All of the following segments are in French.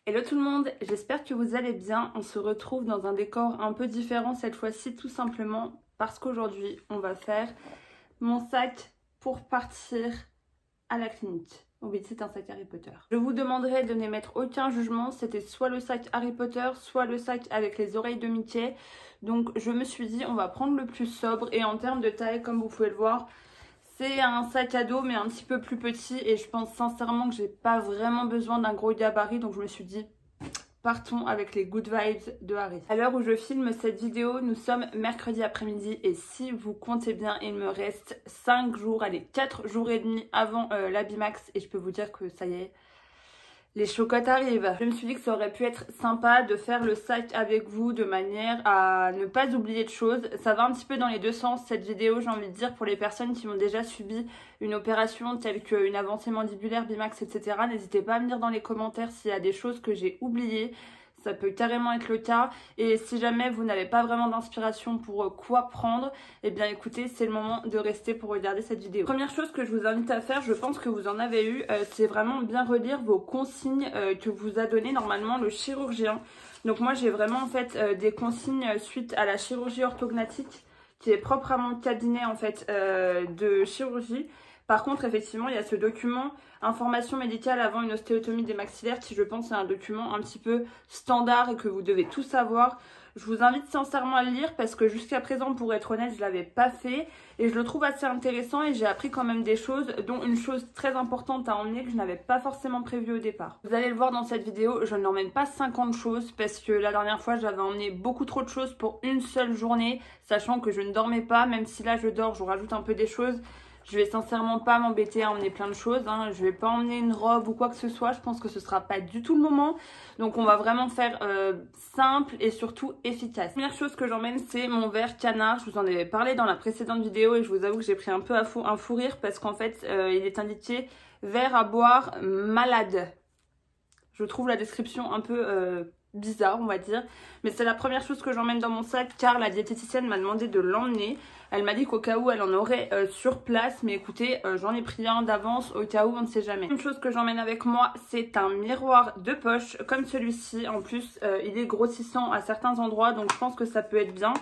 Hello tout le monde, j'espère que vous allez bien. On se retrouve dans un décor un peu différent cette fois-ci, tout simplement parce qu'aujourd'hui on va faire mon sac pour partir à la clinique. Oui, c'est un sac Harry Potter. Je vous demanderai de n'émettre aucun jugement, c'était soit le sac Harry Potter, soit le sac avec les oreilles de Mickey. Donc je me suis dit on va prendre le plus sobre, et en termes de taille, comme vous pouvez le voir, c'est un sac à dos mais un petit peu plus petit, et je pense sincèrement que j'ai pas vraiment besoin d'un gros gabarit, donc je me suis dit partons avec les good vibes de Harry. À l'heure où je filme cette vidéo, nous sommes mercredi après-midi, et si vous comptez bien, il me reste 5 jours, allez 4 jours et demi avant l'Abimax, et je peux vous dire que ça y est, les chocottes arrivent. Je me suis dit que ça aurait pu être sympa de faire le sac avec vous de manière à ne pas oublier de choses. Ça va un petit peu dans les deux sens cette vidéo, j'ai envie de dire, pour les personnes qui ont déjà subi une opération telle qu'une avancée mandibulaire, Bimax, etc. N'hésitez pas à me dire dans les commentaires s'il y a des choses que j'ai oubliées. Ça peut carrément être le cas, et si jamais vous n'avez pas vraiment d'inspiration pour quoi prendre, eh bien écoutez, c'est le moment de rester pour regarder cette vidéo. Première chose que je vous invite à faire, je pense que vous en avez eu, c'est vraiment bien relire vos consignes que vous a donné normalement le chirurgien. Donc moi j'ai vraiment en fait des consignes suite à la chirurgie orthognathique qui est propre à mon cabinet en fait de chirurgie. Par contre, effectivement, il y a ce document information médicale avant une ostéotomie des maxillaires qui, je pense, est un document un petit peu standard et que vous devez tout savoir. Je vous invite sincèrement à le lire parce que jusqu'à présent, pour être honnête, je ne l'avais pas fait et je le trouve assez intéressant, et j'ai appris quand même des choses, dont une chose très importante à emmener que je n'avais pas forcément prévu au départ. Vous allez le voir dans cette vidéo, je n'emmène pas 50 choses parce que la dernière fois, j'avais emmené beaucoup trop de choses pour une seule journée, sachant que je ne dormais pas, même si là je dors, je rajoute un peu des choses. Je vais sincèrement pas m'embêter à emmener plein de choses, hein. Je vais pas emmener une robe ou quoi que ce soit, je pense que ce sera pas du tout le moment. Donc on va vraiment faire simple et surtout efficace. La première chose que j'emmène, c'est mon verre canard. Je vous en avais parlé dans la précédente vidéo et je vous avoue que j'ai pris un peu un fou rire parce qu'en fait il est indiqué verre à boire malade. Je trouve la description un peu bizarre, on va dire, mais c'est la première chose que j'emmène dans mon sac car la diététicienne m'a demandé de l'emmener. Elle m'a dit qu'au cas où elle en aurait sur place, mais écoutez, j'en ai pris un d'avance au cas où, on ne sait jamais. Une chose que j'emmène avec moi, c'est un miroir de poche comme celui-ci. En plus, il est grossissant à certains endroits, donc je pense que ça peut être bien.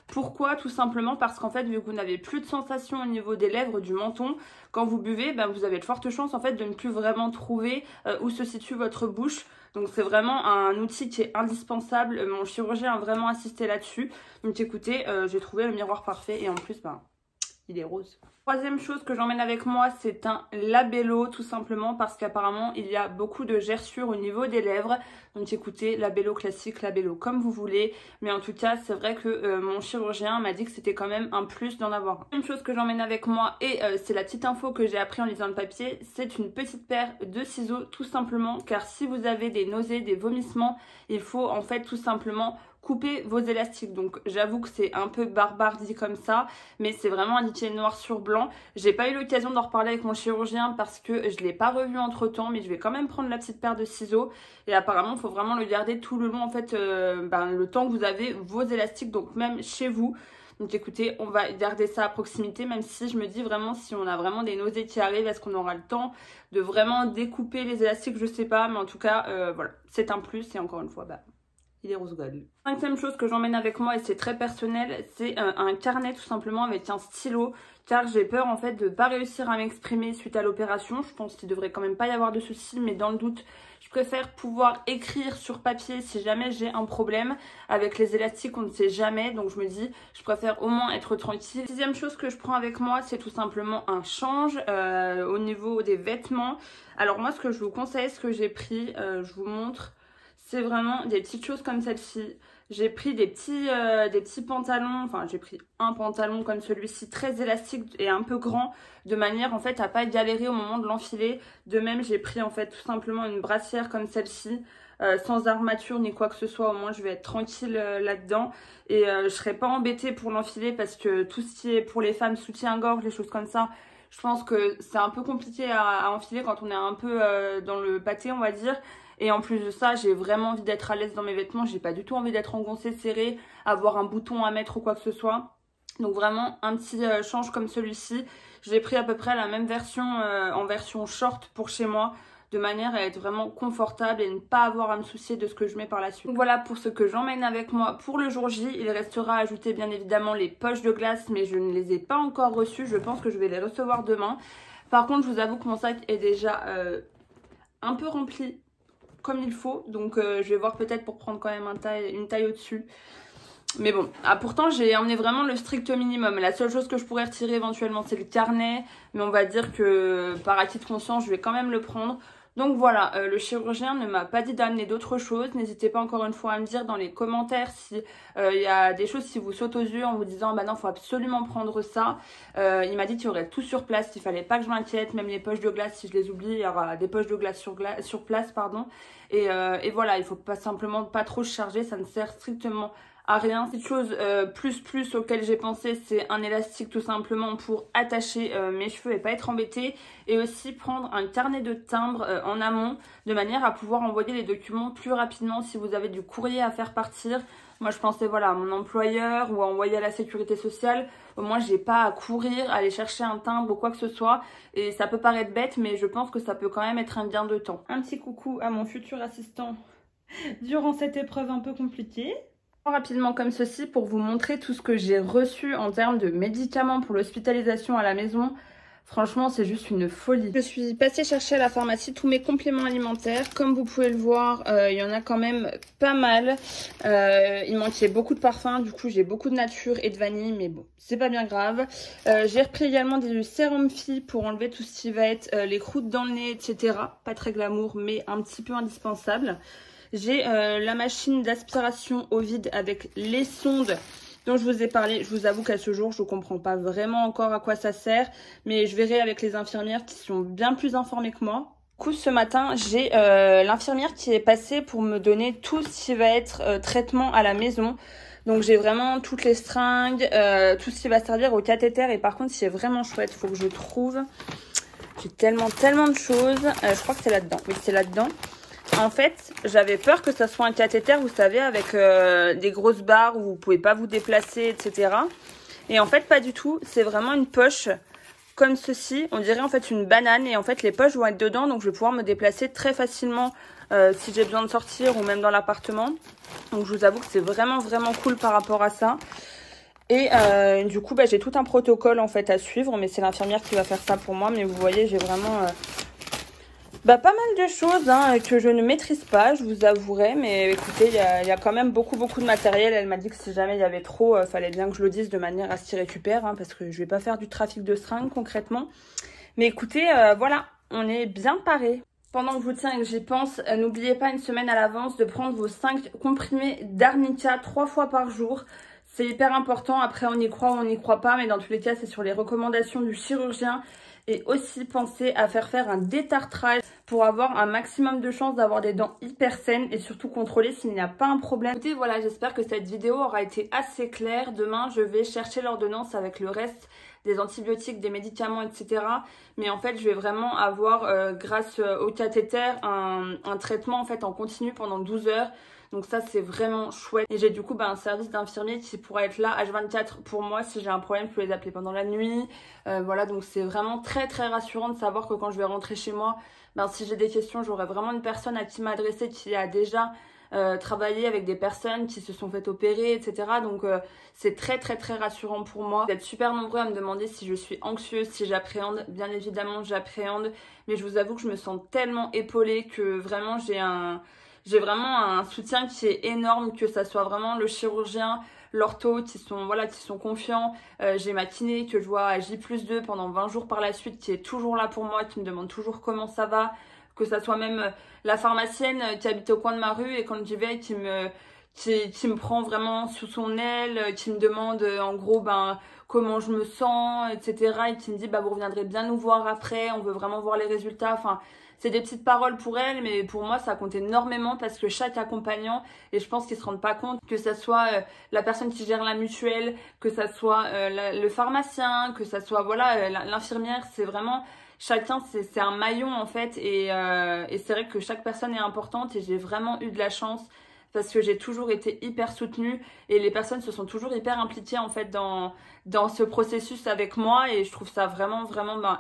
Pourquoi? Tout simplement parce qu'en fait, vu que vous n'avez plus de sensation au niveau des lèvres, du menton, quand vous buvez, ben, vous avez de fortes chances en fait de ne plus vraiment trouver où se situe votre bouche. Donc c'est vraiment un outil qui est indispensable. Mon chirurgien a vraiment insisté là-dessus. Donc écoutez, j'ai trouvé le miroir parfait, et en plus, ben, il est rose. Troisième chose que j'emmène avec moi, c'est un labello, tout simplement parce qu'apparemment il y a beaucoup de gerçures au niveau des lèvres. Donc écoutez, labello classique, labello comme vous voulez, mais en tout cas c'est vrai que mon chirurgien m'a dit que c'était quand même un plus d'en avoir. Une chose que j'emmène avec moi, et c'est la petite info que j'ai appris en lisant le papier, c'est une petite paire de ciseaux, tout simplement, car si vous avez des nausées, des vomissements, il faut en fait tout simplement couper vos élastiques. Donc j'avoue que c'est un peu barbare dit comme ça, mais c'est vraiment indiqué noir sur blanc. J'ai pas eu l'occasion d'en reparler avec mon chirurgien parce que je l'ai pas revu entre temps, mais je vais quand même prendre la petite paire de ciseaux, et apparemment il faut vraiment le garder tout le long en fait, le temps que vous avez vos élastiques, donc même chez vous. Donc écoutez, on va garder ça à proximité, même si je me dis vraiment, si on a vraiment des nausées qui arrivent, est-ce qu'on aura le temps de vraiment découper les élastiques? Je sais pas, mais en tout cas voilà, c'est un plus, et encore une fois, il est rose gold. Cinquième chose que j'emmène avec moi, et c'est très personnel, c'est un carnet tout simplement avec un stylo, car j'ai peur en fait de pas réussir à m'exprimer suite à l'opération. Je pense qu'il devrait quand même pas y avoir de soucis, mais dans le doute, je préfère pouvoir écrire sur papier si jamais j'ai un problème. Avec les élastiques, on ne sait jamais, donc je me dis, je préfère au moins être tranquille. Sixième chose que je prends avec moi, c'est tout simplement un change au niveau des vêtements. Alors moi, ce que je vous conseille, ce que j'ai pris, je vous montre. C'est vraiment des petites choses comme celle-ci. J'ai pris des petits pantalons, enfin j'ai pris un pantalon comme celui-ci, très élastique et un peu grand, de manière en fait à pas galérer au moment de l'enfiler. De même, j'ai pris en fait tout simplement une brassière comme celle-ci, sans armature ni quoi que ce soit. Au moins je vais être tranquille là-dedans, et je serai pas embêtée pour l'enfiler parce que tout ce qui est pour les femmes, soutien-gorge, les choses comme ça, je pense que c'est un peu compliqué à enfiler quand on est un peu dans le pâté, on va dire. Et en plus de ça, j'ai vraiment envie d'être à l'aise dans mes vêtements. J'ai pas du tout envie d'être engoncée, serrée, avoir un bouton à mettre ou quoi que ce soit. Donc vraiment un petit change comme celui-ci. J'ai pris à peu près la même version en version short pour chez moi. de manière à être vraiment confortable et ne pas avoir à me soucier de ce que je mets par la suite. Donc voilà pour ce que j'emmène avec moi pour le jour J. Il restera à ajouter bien évidemment les poches de glace, mais je ne les ai pas encore reçues. Je pense que je vais les recevoir demain. Par contre, je vous avoue que mon sac est déjà un peu rempli comme il faut. Donc je vais voir peut-être pour prendre quand même une taille au-dessus. Mais bon, pourtant j'ai emmené vraiment le strict minimum. La seule chose que je pourrais retirer éventuellement c'est le carnet. Mais on va dire que par acquis de conscience je vais quand même le prendre. Donc voilà, le chirurgien ne m'a pas dit d'amener d'autres choses. N'hésitez pas encore une fois à me dire dans les commentaires si y a des choses qui vous sautent aux yeux en vous disant bah non, faut absolument prendre ça. Il m'a dit qu'il y aurait tout sur place, il fallait pas que je m'inquiète, même les poches de glace, si je les oublie, il y aura des poches de glace sur place, pardon. Et voilà, il faut pas simplement pas trop charger, ça ne sert strictement à rien. Cette chose plus auquel j'ai pensé, c'est un élastique tout simplement pour attacher mes cheveux et pas être embêtée, et aussi prendre un carnet de timbres en amont de manière à pouvoir envoyer les documents plus rapidement si vous avez du courrier à faire partir. Moi je pensais voilà à mon employeur ou à envoyer à la sécurité sociale. Au moins j'ai pas à courir, aller chercher un timbre ou quoi que ce soit, et ça peut paraître bête mais je pense que ça peut quand même être un gain de temps. Un petit coucou à mon futur assistant durant cette épreuve un peu compliquée. Rapidement comme ceci pour vous montrer tout ce que j'ai reçu en termes de médicaments pour l'hospitalisation à la maison. Franchement, c'est juste une folie. Je suis passée chercher à la pharmacie tous mes compléments alimentaires. Comme vous pouvez le voir, il y en a quand même pas mal. Il manquait beaucoup de parfums. Du coup, j'ai beaucoup de nature et de vanille. Mais bon, c'est pas bien grave. J'ai repris également du sérum Phi pour enlever tout ce qui va être les croûtes dans le nez, etc. Pas très glamour, mais un petit peu indispensable. J'ai la machine d'aspiration au vide avec les sondes dont je vous ai parlé. Je vous avoue qu'à ce jour, je ne comprends pas vraiment encore à quoi ça sert. Mais je verrai avec les infirmières qui sont bien plus informées que moi. Du coup, ce matin, j'ai l'infirmière qui est passée pour me donner tout ce qui va être traitement à la maison. Donc j'ai vraiment toutes les seringues, tout ce qui va servir au cathéter. Et par contre, c'est vraiment chouette, il faut que je trouve. J'ai tellement de choses. Je crois que c'est là-dedans. Oui, c'est là-dedans. En fait, j'avais peur que ça soit un cathéter, vous savez, avec des grosses barres où vous pouvez pas vous déplacer, etc. Et en fait, pas du tout. C'est vraiment une poche comme ceci. On dirait en fait une banane. Et en fait, les poches vont être dedans. Donc, je vais pouvoir me déplacer très facilement si j'ai besoin de sortir ou même dans l'appartement. Donc, je vous avoue que c'est vraiment cool par rapport à ça. Et du coup, bah, j'ai tout un protocole en fait à suivre. Mais c'est l'infirmière qui va faire ça pour moi. Mais vous voyez, j'ai vraiment... pas mal de choses que je ne maîtrise pas, je vous avouerai, mais écoutez, il y a quand même beaucoup de matériel. Elle m'a dit que si jamais il y avait trop, fallait bien que je le dise de manière à ce qu'il récupère, parce que je vais pas faire du trafic de seringues concrètement. Mais écoutez, voilà, on est bien paré. Pendant que je vous tiens et que j'y pense, n'oubliez pas une semaine à l'avance de prendre vos 5 comprimés d'arnica 3 fois par jour. C'est hyper important, après on y croit ou on n'y croit pas, mais dans tous les cas c'est sur les recommandations du chirurgien. Et aussi pensez à faire un détartrage pour avoir un maximum de chances d'avoir des dents hyper saines et surtout contrôler s'il n'y a pas un problème. Écoutez, voilà, j'espère que cette vidéo aura été assez claire. Demain, je vais chercher l'ordonnance avec le reste des antibiotiques, des médicaments, etc. Mais en fait, je vais vraiment avoir, grâce au cathéter, un traitement en fait en continu pendant 12 heures. Donc ça, c'est vraiment chouette. Et j'ai du coup un service d'infirmier qui pourra être là H24 pour moi. Si j'ai un problème, je peux les appeler pendant la nuit. Voilà, donc c'est vraiment très rassurant de savoir que quand je vais rentrer chez moi, si j'ai des questions, j'aurai vraiment une personne à qui m'adresser qui a déjà travaillé avec des personnes qui se sont fait opérer, etc. Donc c'est très rassurant pour moi. Vous êtes super nombreux à me demander si je suis anxieuse, si j'appréhende. Bien évidemment, j'appréhende. Mais je vous avoue que je me sens tellement épaulée que vraiment j'ai vraiment un soutien qui est énorme, que ça soit vraiment le chirurgien, l'ortho qui sont confiants. J'ai ma kiné que je vois à J+2 pendant 20 jours par la suite qui est toujours là pour moi, qui me demande toujours comment ça va. Que ça soit même la pharmacienne qui habite au coin de ma rue et quand j'y vais qui me prend vraiment sous son aile, qui me demande en gros comment je me sens, etc. Et qui me dit vous reviendrez bien nous voir après, on veut vraiment voir les résultats. Enfin, c'est des petites paroles pour elle, mais pour moi ça compte énormément parce que chaque accompagnant, et je pense qu'ils se rendent pas compte, que ça soit la personne qui gère la mutuelle, que ça soit le pharmacien, que ça soit l'infirmière, c'est vraiment... Chacun, c'est un maillon en fait et c'est vrai que chaque personne est importante et j'ai vraiment eu de la chance parce que j'ai toujours été hyper soutenue et les personnes se sont toujours hyper impliquées en fait dans ce processus avec moi et je trouve ça vraiment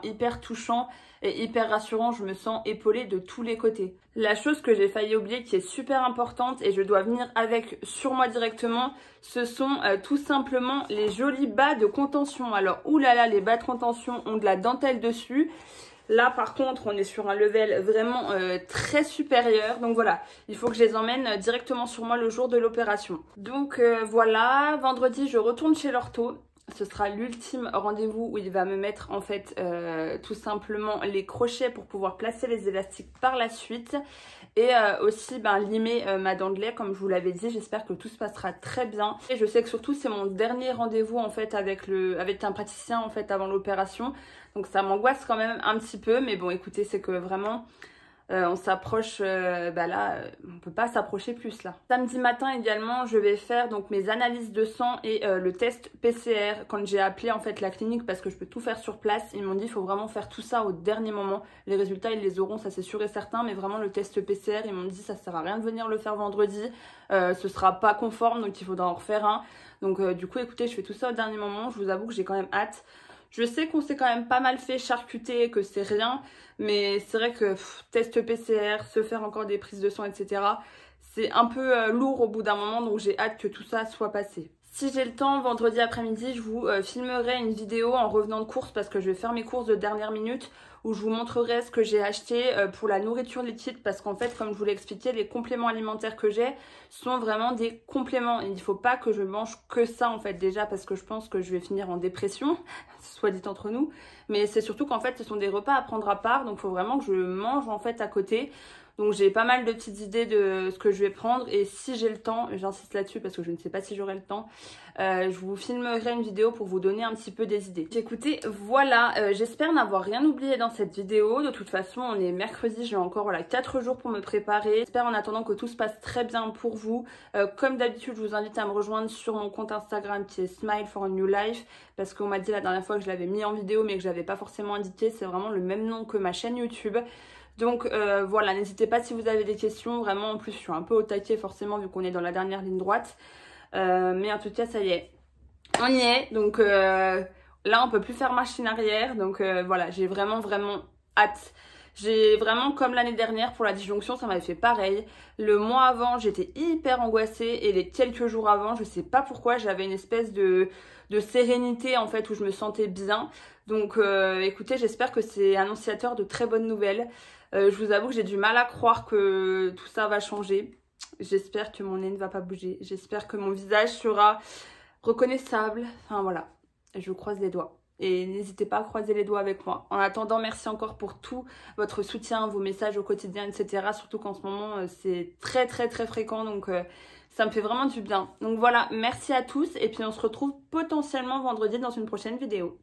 hyper touchant et hyper rassurant. Je me sens épaulée de tous les côtés. La chose que j'ai failli oublier qui est super importante et je dois venir avec sur moi directement, ce sont tout simplement les jolis bas de contention. Alors oulala, les bas de contention ont de la dentelle dessus. Là par contre on est sur un level vraiment très supérieur, donc voilà, il faut que je les emmène directement sur moi le jour de l'opération. Donc voilà, vendredi je retourne chez l'ortho. Ce sera l'ultime rendez-vous où il va me mettre en fait tout simplement les crochets pour pouvoir placer les élastiques par la suite. Et aussi limer ma dent de lait comme je vous l'avais dit. J'espère que tout se passera très bien. Et je sais que surtout c'est mon dernier rendez-vous en fait avec un praticien en fait avant l'opération. Donc ça m'angoisse quand même un petit peu. Mais bon écoutez, c'est que vraiment... on s'approche, là, on peut pas s'approcher plus là. Samedi matin également, je vais faire donc mes analyses de sang et le test PCR. Quand j'ai appelé en fait la clinique parce que je peux tout faire sur place, ils m'ont dit il faut vraiment faire tout ça au dernier moment. Les résultats ils les auront, ça c'est sûr et certain, mais vraiment le test PCR, ils m'ont dit ça sert à rien de venir le faire vendredi, ce sera pas conforme donc il faudra en refaire un. Donc du coup écoutez, je fais tout ça au dernier moment, je vous avoue que j'ai quand même hâte. Je sais qu'on s'est quand même pas mal fait charcuter, que c'est rien, mais c'est vrai que test PCR, se faire encore des prises de sang, etc. c'est un peu lourd au bout d'un moment, donc j'ai hâte que tout ça soit passé. Si j'ai le temps, vendredi après-midi, je vous filmerai une vidéo en revenant de course parce que je vais faire mes courses de dernière minute où je vous montrerai ce que j'ai acheté pour la nourriture liquide parce qu'en fait, comme je vous l'ai expliqué, les compléments alimentaires que j'ai sont vraiment des compléments. Il ne faut pas que je mange que ça en fait déjà parce que je pense que je vais finir en dépression, soit dit entre nous. Mais c'est surtout qu'en fait, ce sont des repas à prendre à part, donc il faut vraiment que je mange en fait à côté. Donc j'ai pas mal de petites idées de ce que je vais prendre et si j'ai le temps, j'insiste là-dessus parce que je ne sais pas si j'aurai le temps, je vous filmerai une vidéo pour vous donner un petit peu des idées. Écoutez, voilà, j'espère n'avoir rien oublié dans cette vidéo. De toute façon, on est mercredi, j'ai encore 4 jours pour me préparer. J'espère en attendant que tout se passe très bien pour vous. Comme d'habitude, je vous invite à me rejoindre sur mon compte Instagram qui est Smile for a New Life parce qu'on m'a dit la dernière fois que je l'avais mis en vidéo mais que je l'avais pas forcément indiqué. C'est vraiment le même nom que ma chaîne YouTube. Donc voilà, n'hésitez pas si vous avez des questions, vraiment en plus je suis un peu au taquet forcément vu qu'on est dans la dernière ligne droite. Mais en tout cas ça y est, on y est, donc là on peut plus faire machine arrière, donc voilà, j'ai vraiment hâte. J'ai vraiment, comme l'année dernière pour la disjonction, ça m'avait fait pareil. Le mois avant, j'étais hyper angoissée et les quelques jours avant, je sais pas pourquoi, j'avais une espèce de sérénité en fait où je me sentais bien. Donc écoutez, j'espère que c'est annonciateur de très bonnes nouvelles. Je vous avoue que j'ai du mal à croire que tout ça va changer. J'espère que mon nez ne va pas bouger. J'espère que mon visage sera reconnaissable. Enfin voilà, je vous croise les doigts. Et n'hésitez pas à croiser les doigts avec moi. En attendant, merci encore pour tout votre soutien, vos messages au quotidien, etc. Surtout qu'en ce moment, c'est très fréquent. Donc ça me fait vraiment du bien. Donc voilà, merci à tous. Et puis on se retrouve potentiellement vendredi dans une prochaine vidéo.